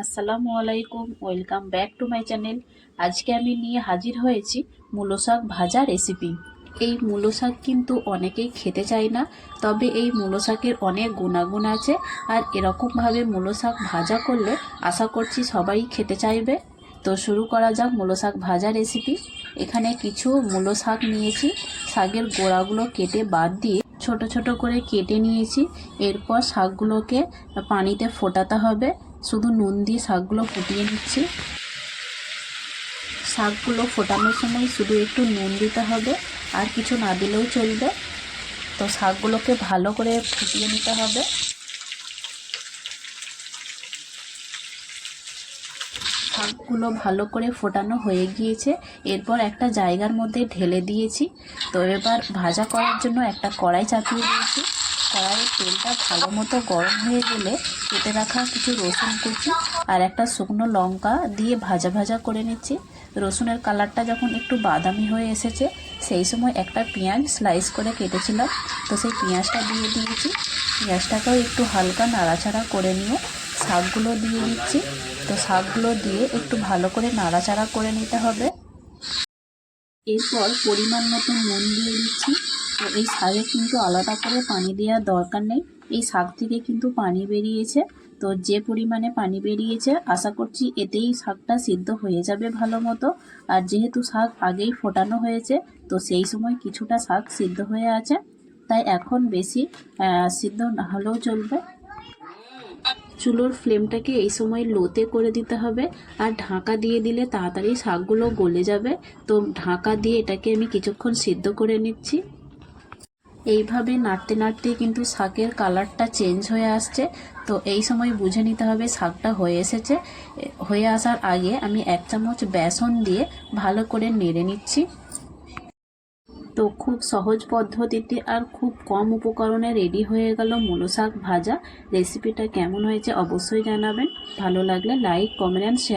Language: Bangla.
আসসালামু আলাইকুম, welcome back to my channel. আজকে আমি নিয়ে হাজির হয়েছি মূলো শাক ভাজা রেসিপি। এই মূলো শাক কিন্তু অনেকেই খেতে চায় না, তবে এই মূলো শাকের অনেক গুণাগুণ আছে। আর এরকমভাবে মূলো শাক ভাজা করলে আশা করছি সবাই খেতে চাইবে। তো শুরু করা যাক মূলো শাক ভাজা রেসিপি। এখানে কিছু মূলো শাক নিয়েছি, শাকের গোড়াগুলো কেটে বাদ দিয়ে ছোট ছোট করে কেটে নিয়েছি। এরপর শাকগুলোকে পানিতে ফোটাতে হবে। শুধু নুন দিয়ে শাকগুলো ফুটিয়ে নিচ্ছি। শাকগুলো ফোটানোর সময় শুধু একটু নুন দিতে হবে, আর কিছু না দিলেও চলবে। তো শাকগুলোকে ভালো করে ফুটিয়ে নিতে হবে। শাকগুলো ভালো করে ফোটানো হয়ে গিয়েছে। এরপর একটা জায়গার মধ্যে ঢেলে দিয়েছি। তো এবার ভাজা করার জন্য একটা কড়াই চাপিয়ে দিয়েছি। কড়াইয়ের তেলটা ভালো মতো গরম হয়ে গেলে কেটে রাখা কিছু রসুন কুচি আর একটা শুকনো লঙ্কা দিয়ে ভাজা ভাজা করে নিচ্ছি। রসুনের কালারটা যখন একটু বাদামি হয়ে এসেছে, সেই সময় একটা পেঁয়াজ স্লাইস করে কেটেছিলাম, তো সেই পেঁয়াজটা দিয়ে দিয়েছি। পেঁয়াজটাকেও একটু হালকা নাড়াচাড়া করে নিয়ে শাকগুলো দিয়ে দিচ্ছি। তো শাকগুলো দিয়ে একটু ভালো করে নাড়াচাড়া করে নিতে হবে। এরপর পরিমাণ মতো নুন দিয়ে দিচ্ছি। তো এই শাকে কিন্তু আলাদা করে পানি দেওয়ার দরকার নেই, এই শাক থেকে কিন্তু পানি বেরিয়েছে। তো যে পরিমাণে পানি বেরিয়েছে, আশা করছি এতেই শাকটা সিদ্ধ হয়ে যাবে ভালো মতো। আর যেহেতু শাক আগেই ফোটানো হয়েছে, তো সেই সময় কিছুটা শাক সিদ্ধ হয়ে আছে, তাই এখন বেশি সিদ্ধ না হলেও চলবে। চুলোর ফ্লেমটাকে এই সময় লোতে করে দিতে হবে, আর ঢাকা দিয়ে দিলে তাড়াতাড়ি শাকগুলো গলে যাবে। তো ঢাকা দিয়ে এটাকে আমি কিছুক্ষণ সিদ্ধ করে নিচ্ছি। এইভাবে নাড়তে নাড়তে কিন্তু শাকের কালারটা চেঞ্জ হয়ে আসছে। তো এই সময় বুঝে নিতে হবে শাকটা হয়ে এসেছে। হয়ে আসার আগে আমি 1 চামচ বেসন দিয়ে ভালো করে নেড়ে নিচ্ছি। তো খুব সহজ পদ্ধতিতে আর খুব কম উপকরণে রেডি হয়ে গেল মূলো শাক ভাজা। রেসিপিটা কেমন হয়েছে অবশ্যই জানাবেন। ভালো লাগলে লাইক, কমেন্ট, শেয়ার।